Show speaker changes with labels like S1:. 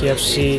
S1: KFC